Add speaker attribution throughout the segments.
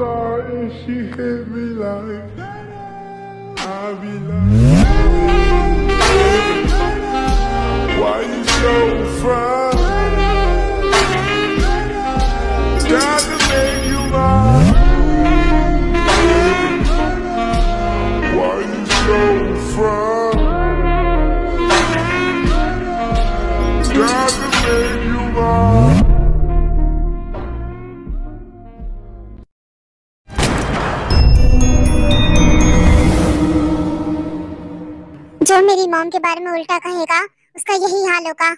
Speaker 1: outside and she hit me like I be like, why you so fine? Got to make you mine. Why you so fine? Got to make you mine.
Speaker 2: जो मेरी mom के बारे में उल्टा कहेगा उसका यही हाल होगा।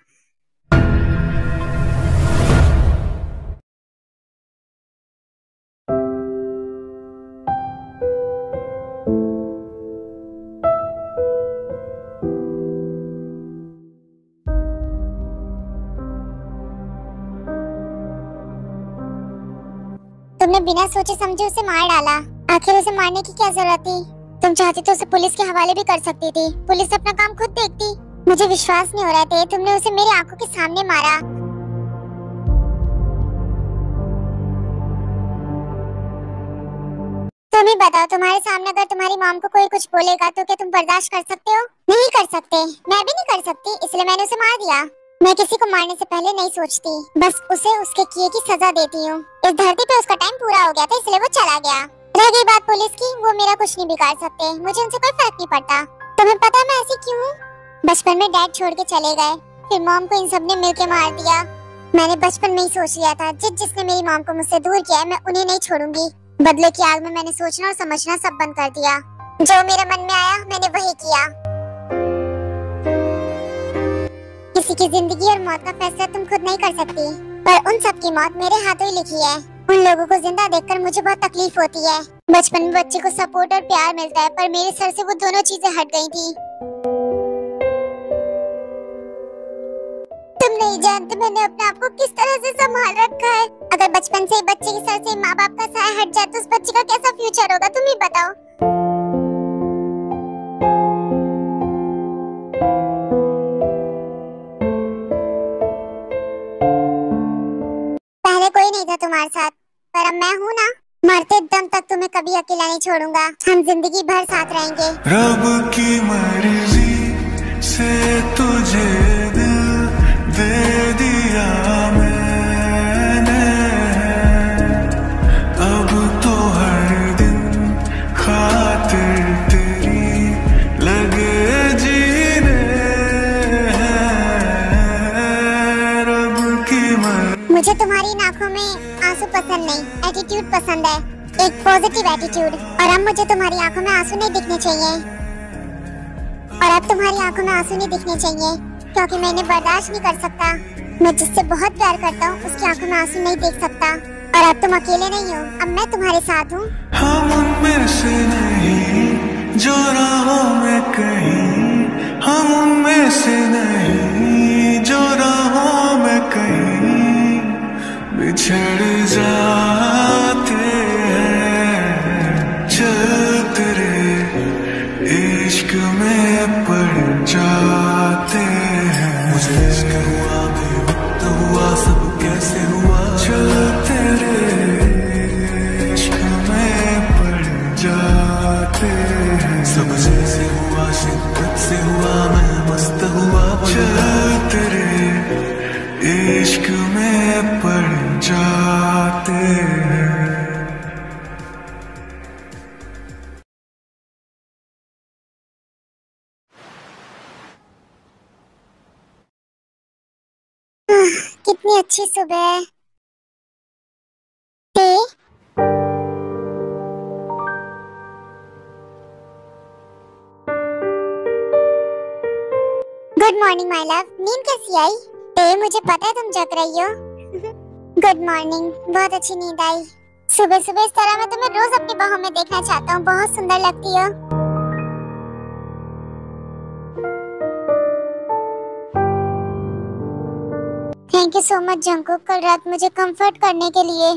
Speaker 2: तुमने बिना सोचे समझे उसे मार डाला। आखिर उसे मारने की क्या जरूरत थी? तुम चाहती तो उसे पुलिस के हवाले भी कर सकती थी। पुलिस अपना काम खुद देखती। मुझे विश्वास नहीं हो रहा था तुमने उसे मेरी आंखों के सामने मारा। तुम ही बताओ, तुम्हारे सामने अगर तुम्हारी मॉम को कोई कुछ बोलेगा तो क्या तुम बर्दाश्त कर सकते हो? नहीं कर सकते। मैं भी नहीं कर सकती, इसलिए मैंने उसे मार दिया। मैं किसी को मारने से पहले नहीं सोचती, बस उसे उसके किए की सजा देती हूँ। इस धरती पे उसका टाइम पूरा हो गया था, इसलिए वो चला गया। रह गई बात पुलिस की, वो मेरा कुछ नहीं बिगाड़ सकते। मुझे उनसे कोई फर्क नहीं पड़ता। तुम्हें पता है मैं ऐसी क्यों हूँ? बचपन में डैड छोड़ के चले गए, फिर मॉम को इन सब ने मिलके मार दिया। मैंने बचपन में ही सोच लिया था जिसने मेरी मॉम को मुझसे दूर किया है मैं उन्हें नहीं छोड़ूंगी। बदले की आग में मैंने सोचना और समझना सब बंद कर दिया। जो मेरे मन में आया मैंने वही किया। किसी की जिंदगी और मौत का फैसला तुम खुद नहीं कर सकती, पर उन सब की मौत मेरे हाथों ही लिखी है। उन लोगों को जिंदा देखकर मुझे बहुत तकलीफ होती है। बचपन में बच्चे को सपोर्ट और प्यार मिलता है, पर मेरे सर से वो दोनों चीजें हट गई थी। तुम नहीं जानते मैंने अपने आप को किस तरह से संभाल रखा है। अगर बचपन से ही बच्चे के सर से माँ बाप का साया हट जाए तो उस बच्चे का कैसा फ्यूचर होगा, तुम ही बताओ। पहले कोई नहीं था तुम्हारे साथ, पर अब मैं हूँ ना। मरते दम तक तुम्हें कभी अकेला नहीं छोड़ूंगा। हम जिंदगी भर साथ रहेंगे।
Speaker 1: रब की मर्जी से तुझे दिल दे दिया मैंने, अब तो हर दिन खातिर तेरी लगे जीने। रब की मर्जी।
Speaker 2: मुझे तुम्हारी इन आँखों में आंसू पसंद नहीं, एटीट्यूड पसंद है, एक पॉजिटिव एटीट्यूड। और अब मुझे तुम्हारी आंखों में आंसू नहीं दिखने चाहिए। और अब तुम्हारी आंखों में आंसू नहीं दिखने चाहिए, क्योंकि मैं इन्हें बर्दाश्त नहीं कर सकता। मैं जिससे बहुत प्यार करता हूँ उसकी आंखों में आंसू नहीं देख सकता। और अब तुम अकेले नहीं हो, अब मैं तुम्हारे साथ हूँ।
Speaker 1: हम उनमें से नहीं जो राहों में कहीं, हम उनमें से नहीं जो राहों में कहीं बिछड़ जाते हैं। चल तेरे इश्क में पड़ जाते हैं। मुझे इश्क हुआ बेवक्त हुआ सब कैसे हुआ। चल तेरे इश्क में पड़ जाते हैं। सब जैसे हुआ शिद्दत से हुआ मैं मस्त हुआ। चल तेरे इश्क में पड़ जाते हैं।
Speaker 2: कितनी अच्छी सुबह है। Good morning my love. नींद कैसी आई? मुझे पता है तुम जग रही हो। Good morning. बहुत अच्छी नींद आई। सुबह सुबह इस तरह मैं तुम्हें रोज अपनी बाहों में देखना चाहता हूँ। बहुत सुंदर लगती हो। Thank you so much Jungkook, कल रात मुझे कंफर्ट करने के लिए।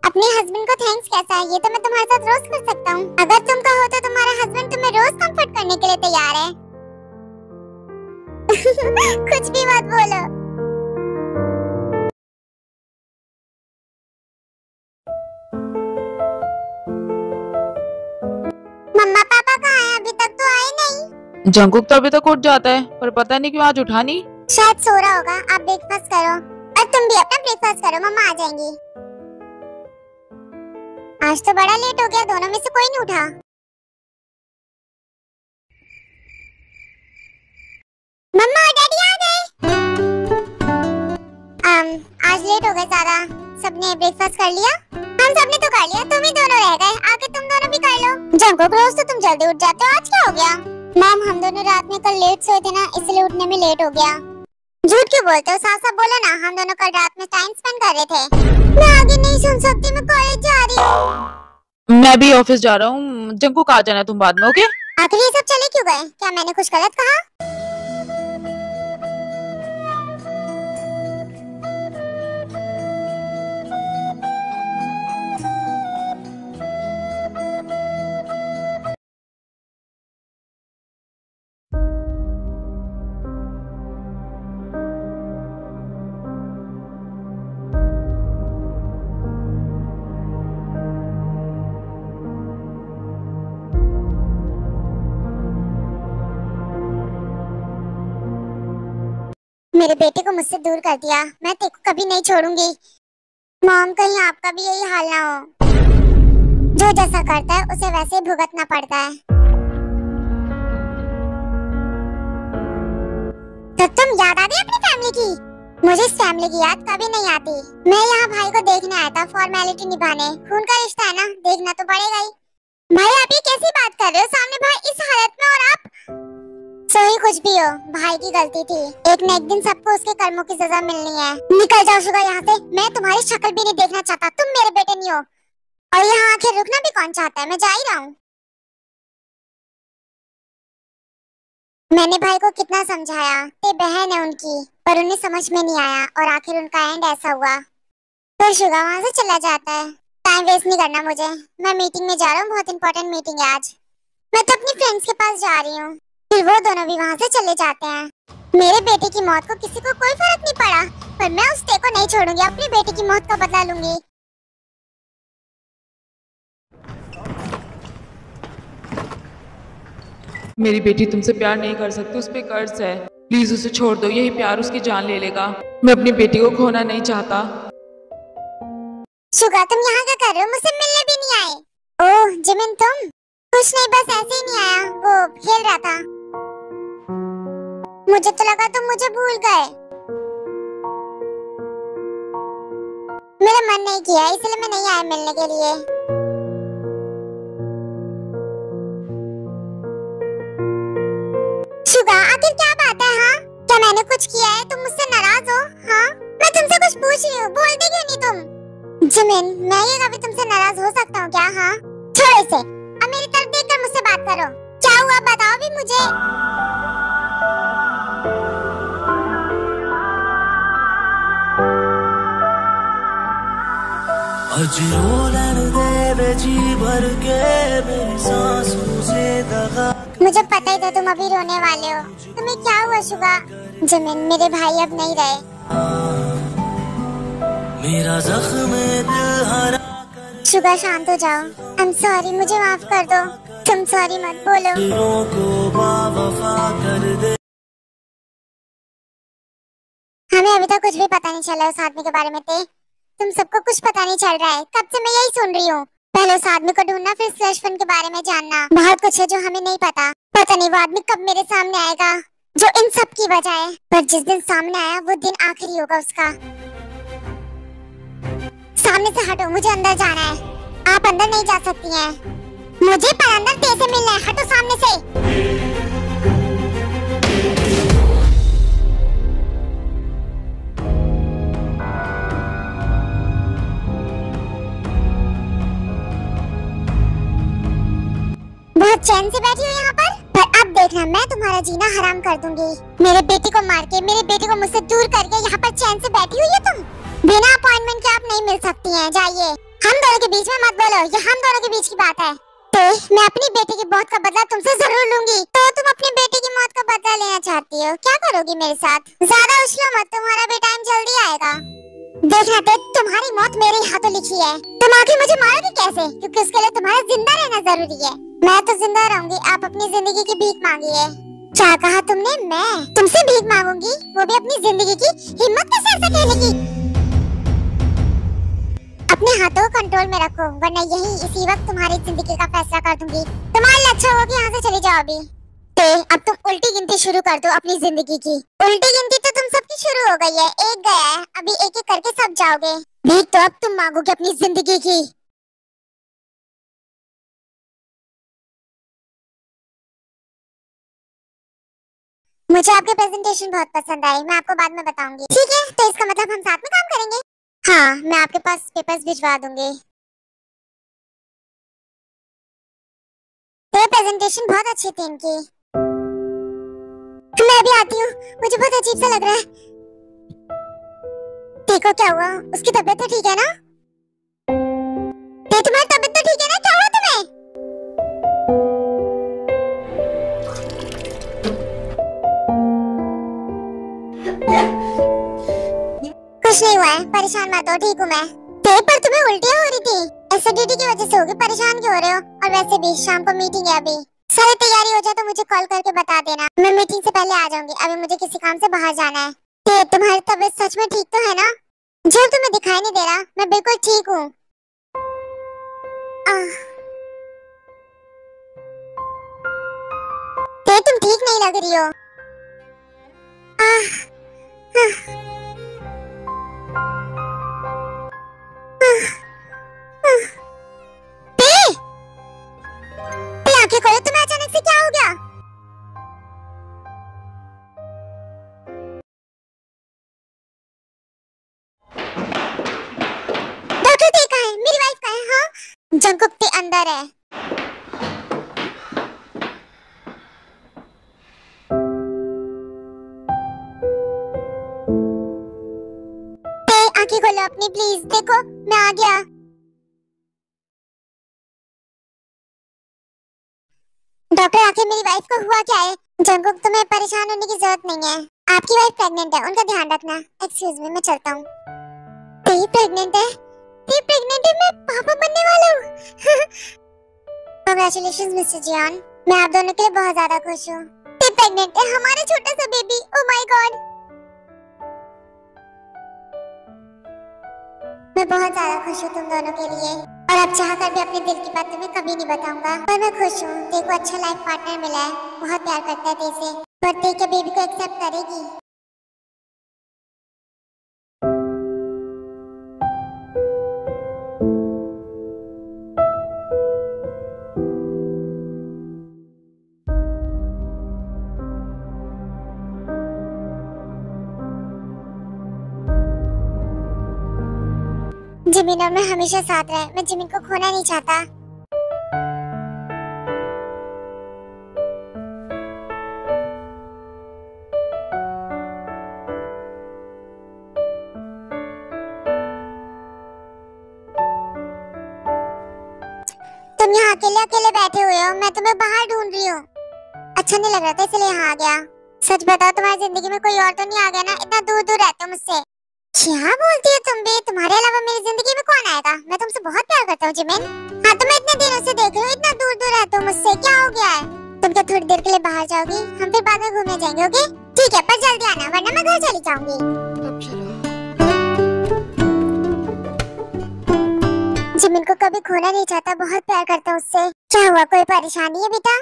Speaker 2: अपने हस्बैंड को थैंक्स कैसा है, ये तो मैं तुम्हारे साथ रोज कर सकता हूँ। अगर तुम कहो तो तुम्हारा हस्बैंड तुम्हें रोज कंफर्ट करने के लिए तैयार है। कुछ भी मत बोलो।
Speaker 3: जंकुक तो अभी तक उठ जाता है, पर पता नहीं क्यों आज उठा नहीं।
Speaker 2: शायद सो रहा होगा। आप ब्रेकफास्ट करो और तुम भी अपना ब्रेकफास्ट करो, मम्मा आ जाएंगी। आज तो बड़ा लेट हो गया, दोनों में से कोई नहीं उठा। मम्मा और डैडी आ गए। आज लेट हो गए ज्यादा। सबने ब्रेकफास्ट कर लिया? हम सबने तो कर लिया, तुम ही दोनों रह गए। आके तुम दोनों भी कर लो। जंकुक रोज तो तुम जल्दी उठ जाते हो, आज क्या हो गया? मैम हम दोनों रात में कल लेट सोए थे ना, इसलिए उठने में लेट हो गया। झूठ क्यों बोलते हो? साफ साफ बोलो ना, हम दोनों कल रात में टाइम स्पेंड कर रहे थे। मैं आगे नहीं सुन सकती, मैं कॉलेज जा रही हूँ।
Speaker 3: मैं भी ऑफिस जा रहा हूँ, जंकुक आ जाना तुम बाद में, ओके?
Speaker 2: आखिर ये सब चले क्यों गए? क्या मैंने कुछ गलत कहा? मेरे बेटे को मुझसे दूर कर दिया, मैं तेरे को कभी नहीं छोड़ूंगी। मॉम कहीं आपका भी यही हाल ना हो। जो जैसा करता है उसे वैसे ही भुगतना पड़ता है। तो तुम याद आ गई अपनी फैमिली की? मुझे इस फैमिली की याद कभी नहीं आती। मैं यहाँ भाई को देखने आया था, फॉर्मेलिटी निभाने। खून का रिश्ता है ना, देखना तो पड़ेगा ही। भाई आप ये कैसी बात कर रहे हो? सामने भाई इस हालत में और आप? सही कुछ भी हो, भाई की गलती थी। एक न एक दिन सबको उसके कर्मों की सजा मिलनी है। निकल जाओ शुगर यहाँ से, मैं तुम्हारी शक्ल भी नहीं देखना चाहता। तुम मेरे बेटे नहीं हो। और यहाँ आके रुकना भी कौन चाहता है? मैं जा ही रहा हूँ। मैंने भाई को कितना समझाया, ते बहन है उनकी, पर उन्हें समझ में नहीं आया और आखिर उनका एंड ऐसा हुआ। फिर शुगर वहाँ से चला जाता है। टाइम वेस्ट नहीं करना मुझे, मैं मीटिंग में जा रहा हूँ, बहुत इंपॉर्टेंट मीटिंग है आज। मैं तो अपनी फ्रेंड्स के पास जा रही हूँ। फिर वो दोनों भी वहाँ से चले जाते हैं। मेरे बेटे की मौत को किसी को कोई फर्क नहीं पड़ा, पर मैं उस ते को नहीं छोड़ूंगी। अपनी बेटे की मौत का बदला लूंगी।
Speaker 3: मेरी बेटी तुमसे प्यार नहीं कर सकती, उस पे कर्ज है। प्लीज उसे छोड़ दो, यही प्यार उसकी जान ले लेगा। मैं अपनी बेटी को खोना नहीं चाहता।
Speaker 2: शुगा तुम यहाँ क्या कर रहे हो? मुझसे मिलने भी नहीं आए। ओह जिमिन तुम? कुछ नहीं, बस ऐसे ही नहीं आया, वो खेल रहा था। मुझे तो लगा तुम मुझे भूल गए। मेरा मन नहीं किया, इसलिए मैं नहीं आया मिलने के लिए। शुगा आखिर क्या बात है? हाँ क्या मैंने कुछ किया है? तुम मुझसे नाराज हो? हाँ मैं तुमसे कुछ पूछ रही हूँ, बोलते क्यों नहीं तुम? जिमिन मैं ये कभी तुमसे नाराज हो सकता हूँ क्या? हाँ छोड़ो इसे, अब मेरी तरफ देखकर मुझसे बात करो। क्या हुआ बताओ भी मुझे। मुझे पता ही था तुम अभी रोने वाले हो। तुम्हें क्या हुआ शुगा? जिमिन मेरे भाई अब नहीं रहे। मेरा जख्म शुगा शांत हो जाओ। आई एम सॉरी, मुझे माफ कर दो। तुम सॉरी मत बोलो। हमें अभी तक कुछ भी पता नहीं चला उस आदमी के बारे में। तुम सबको कुछ पता नहीं चल रहा है, कब से मैं यही सुन रही हूँ। पहले उस आदमी को ढूंढना, फिर स्लैश फंड के बारे में जानना। बहुत कुछ है जो हमें नहीं पता। पता नहीं वो आदमी कब मेरे सामने आएगा जो इन सब की वजह है। पर जिस दिन सामने आया वो दिन आखिरी होगा उसका। सामने से हटो, मुझे अंदर जाना है। आप अंदर नहीं जा सकती हैं। मुझे पर अंदर तेरे से मिलना है। हटो सामने से। बहुत चैन से बैठी हो यहाँ पर अब देखना मैं तुम्हारा जीना हराम कर दूंगी। मेरे बेटे को मार के, मेरे बेटे को मुझसे दूर करके यहाँ पर चैन से बैठी हुई है तुम। बिना अपॉइंटमेंट के आप नहीं मिल सकती हैं, जाइए। हम दोनों के बीच में मत बोलो, ये हम दोनों के बीच की बात है। तो मैं अपनी बेटे की मौत का बदला तुमसे जरूर लूंगी। तो तुम अपनी बेटे की मौत का बदला लेना चाहती हो? क्या करोगी मेरे साथ? ज्यादा उछलो मत, तुम्हारा भी टाइम जल्दी आएगा। देखना तो तुम्हारी मौत मेरे हाथों लिखी है। तुम आखिर मुझे मारोगे कैसे? क्योंकि उसके लिए तुम्हारा जिंदा रहना जरूरी है। मैं तो जिंदा रहूंगी, आप अपनी जिंदगी की भीख मांगिए। क्या कहा तुमने? मैं तुमसे भीख मांगूंगी, वो भी अपनी जिंदगी की? हिम्मत कैसे ऐसा कहने की? अपने हाथों को कंट्रोल में रखो, वरना यही इसी वक्त तुम्हारी जिंदगी का फैसला कर दूंगी। तुम्हारे लिए अच्छा होगा कि यहाँ से चले जाओ अभी। अब तुम उल्टी गिनती शुरू कर दो अपनी जिंदगी की। उल्टी गिनती तो तुम सबकी शुरू हो गई है, एक गया है, अभी एक एक करके सब जाओगे। भीख तो अब तुम मांगोगे अपनी जिंदगी की। मुझे आपके प्रेजेंटेशन बहुत पसंद आए, मैं आपको बाद में बताऊंगी। ठीक है, तो इसका मतलब हम साथ में काम करेंगे। हाँ, मैं आपके पास पेपर्स भिजवा दूंगी। तो प्रेजेंटेशन बहुत अच्छी थी इनकी। मैं अभी आती हूँ, मुझे बहुत अजीब सा लग रहा है। देखो क्या हुआ, उसकी तबीयत तो ठीक है ना? तुम्हारी तबीयत तो ठीक है ना? क्या हुआ तुम्हें? कुछ नहीं हुआ है, परेशान मत हो, ठीक हूँ मैं। पर तुम्हें उल्टियाँ हो रही थी, एसिडिटी की वजह से होगी। परेशान क्यों हो रहे हो? और वैसे भी शाम को मीटिंग है अभी। सारी तैयारी हो जाए तो मुझे कॉल करके बता देना, मैं मीटिंग से पहले आ जाऊंगी। अभी मुझे किसी काम से बाहर जाना है। तुम्हारी तबीयत सच में ठीक तो है ना? जब तुम्हें दिखाई नहीं दे रहा, मैं बिल्कुल ठीक हूँ। तुम ठीक नहीं लग रही हो। आंखें खोलो, तुम्हें अचानक से क्या हो गया? डॉक्टर टे कहाँ है? मेरी वाइफ कहाँ है? हाँ, जंकुक टे अंदर है। आंखें खोलो अपनी प्लीज, देखो मैं आ गया। डॉक्टर आखिर मेरी वाइफ को हुआ क्या है? जंकुक, तुम्हें परेशान होने की जरूरत नहीं है। आपकी वाइफ प्रेग्नेंट है, उनका ध्यान रखना। एक्सक्यूज मी, मैं चलता हूँ। प्रेग्नेंट है? प्रेग्नेंट है? मैं पापा बनने वाला हूँ। कांग्रेचुलेशंस मिस्टर जियान, मैं आप दोनों के लिए बहुत ज्यादा खुश हूँ। प्रेग्नेंट है, हमारा छोटा सा बेबी। ओह माय गॉड, मैं बहुत ज्यादा खुश हूँ तुम दोनों के लिए। और अब चाहकर भी अपने दिल की बात तुम्हें कभी नहीं बताऊंगा, पर मैं खुश हूँ। तेरे को अच्छा लाइफ पार्टनर मिला है, बहुत प्यार करता है तेरे से, पर तेरे के बेबी को एक्सेप्ट करेगी। जिमिन और मैं हमेशा साथ रहे, मैं जिमिन को खोना नहीं चाहता। तुम यहाँ अकेले अकेले बैठे हुए हो, मैं तुम्हें बाहर ढूंढ रही हूँ। अच्छा नहीं लग रहा था इसलिए यहाँ आ गया। सच बताओ, तुम्हारी जिंदगी में कोई और तो नहीं आ गया ना? इतना दूर दूर रहते हो मुझसे। क्या बोलती हो तुम भी? तुम्हारे अलावा मेरी जिंदगी में कौन आएगा? मैं तुमसे बहुत प्यार करता हूँ जिमिन। हाँ, तो मैं इतने दिनों से देख रही हूँ, इतना दूर दूर रहते हो मुझसे, क्या हो गया है? तुम क्या थोड़ी देर के लिए बाहर जाओगी? हम फिर बाद में घूमने जाएंगे, ओके? ठीक है, पर जल्दी आना, वरना मैं घर चली जाऊंगी। जिमिन को कभी खोना नहीं चाहता, बहुत प्यार करता हूँ उससे। क्या हुआ, कोई परेशानी है बेटा?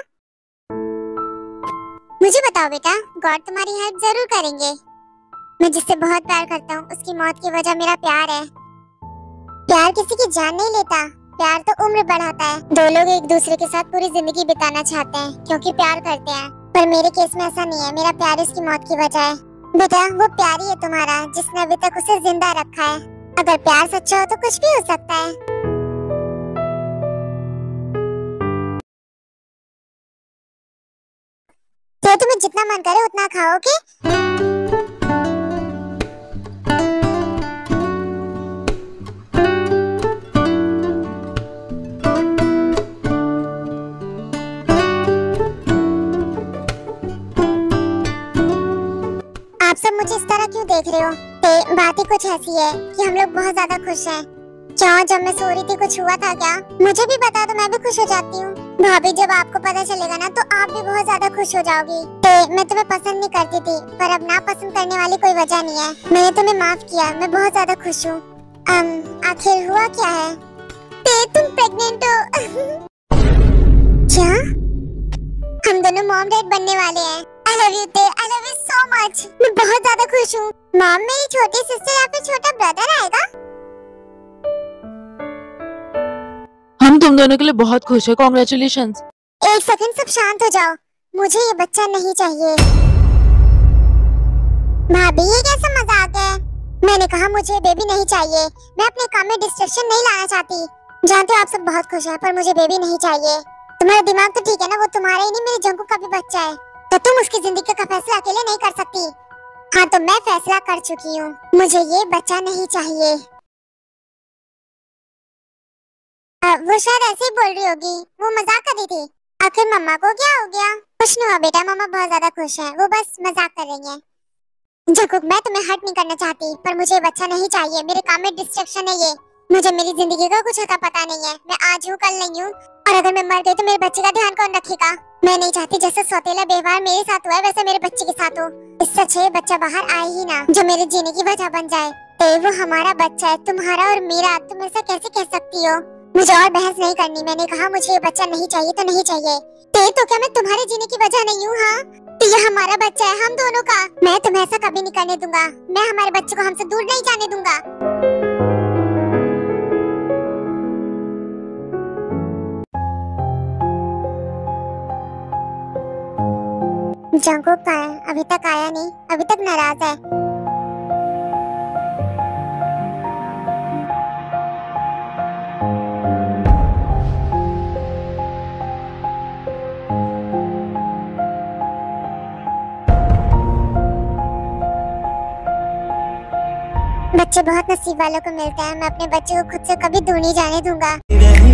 Speaker 2: मुझे बताओ बेटा, गॉड तुम्हारी हेल्प जरूर करेंगे। मैं जिससे बहुत प्यार करता हूँ, उसकी मौत की वजह मेरा प्यार है। प्यार किसी की जान नहीं लेता, प्यार तो उम्र बढ़ाता है। दो लोग एक दूसरे के साथ पूरी जिंदगी बिताना चाहते हैं क्योंकि प्यार करते हैं, पर मेरे केस में ऐसा नहीं है। मेरा प्यार उसकी मौत की वजह है। बेटा, वो प्यार ही है तुम्हारा जिसने अभी तक उसे जिंदा रखा है। अगर प्यार सच्चा हो तो कुछ भी हो सकता है। तो तुम्हें जितना मन करे उतना खाओ, ओके? आप सब मुझे इस तरह क्यों देख रहे हो? बात ही कुछ ऐसी है कि हम लोग बहुत ज्यादा खुश हैं। क्या जब मैं सो रही थी कुछ हुआ था क्या? मुझे भी बता दो, मैं भी खुश हो जाती हूँ। भाभी जब आपको पता चलेगा ना तो आप भी बहुत ज्यादा खुश हो जाओगी। मैं तुम्हें पसंद नहीं करती थी, पर अब ना पसंद करने वाली कोई वजह नहीं है। मैंने तुम्हें माफ किया, मैं बहुत ज्यादा खुश हूँ। आखिर हुआ क्या है? तुम प्रेग्नेंट हो? क्या? हम दोनों मॉम डैड बनने वाले हैं। I love you, I love you so much। मैं बहुत ज्यादा खुश हूँ। मॉम मेरी छोटी सिस्टर या फिर छोटा ब्रदर आएगा?
Speaker 3: हम तुम दोनों के लिए बहुत खुश है। कॉन्ग्रेचुलेशंस।
Speaker 2: एक सेकंड, सब शांत हो जाओ। मुझे ये बच्चा नहीं चाहिए। भाभी ये कैसा मजाक है? मैंने कहा मुझे बेबी नहीं चाहिए। मैं अपने काम में डिस्ट्रैक्शन नहीं लाना चाहती। जानते हो आप सब बहुत खुश हैं, पर मुझे बेबी नहीं चाहिए। तुम्हारा दिमाग तो ठीक है ना, वो तुम्हारा ही नहीं मेरे जंकू का भी बच्चा है। तो तुम उसकी जिंदगी का फैसला अकेले नहीं कर सकती। हाँ तो मैं फैसला कर चुकी हूँ, मुझे ये बच्चा नहीं चाहिए। वो शायद ऐसे ही बोल रही होगी, वो मजाक कर रही थी। आखिर मम्मा को क्या हो गया? कुछ नहीं हुआ बेटा, मम्मा बहुत ज्यादा खुश है, वो बस मजाक कर रही है। जंकुक मैं तुम्हें हर्ट नहीं करना चाहती, पर मुझे बच्चा नहीं चाहिए। मेरे काम में डिस्ट्रैक्शन है ये। मुझे मेरी जिंदगी का कुछ का पता नहीं है। मैं आज हूँ कल नहीं हूँ, और अगर मैं मर गई तो मेरे बच्चे का ध्यान कौन रखेगा? मैं नहीं चाहती जैसे सौतेला व्यवहार मेरे साथ हुआ है वैसे मेरे बच्चे के साथ हो। इससे अच्छा बच्चा बाहर आए ही ना, जो मेरे जीने की वजह बन जाए। वो हमारा बच्चा है, तुम्हारा और मेरा। तुम ऐसा कैसे कह सकती हो? मुझे और बहस नहीं करनी। मैंने कहा मुझे ये बच्चा नहीं चाहिए तो नहीं चाहिए। तो क्या मैं तुम्हारे जीने की वजह नहीं हूँ? हाँ तो ये हमारा बच्चा है, हम दोनों का। मैं तुम्हें ऐसा कभी नहीं करने दूंगा। मैं हमारे बच्चे को हमसे दूर नहीं जाने दूंगा। जंकुक कहाँ है? अभी तक आया नहीं, अभी तक नाराज है। बच्चे बहुत नसीब वालों को मिलते हैं। मैं अपने बच्चे को खुद से कभी दूर नहीं जाने दूंगा।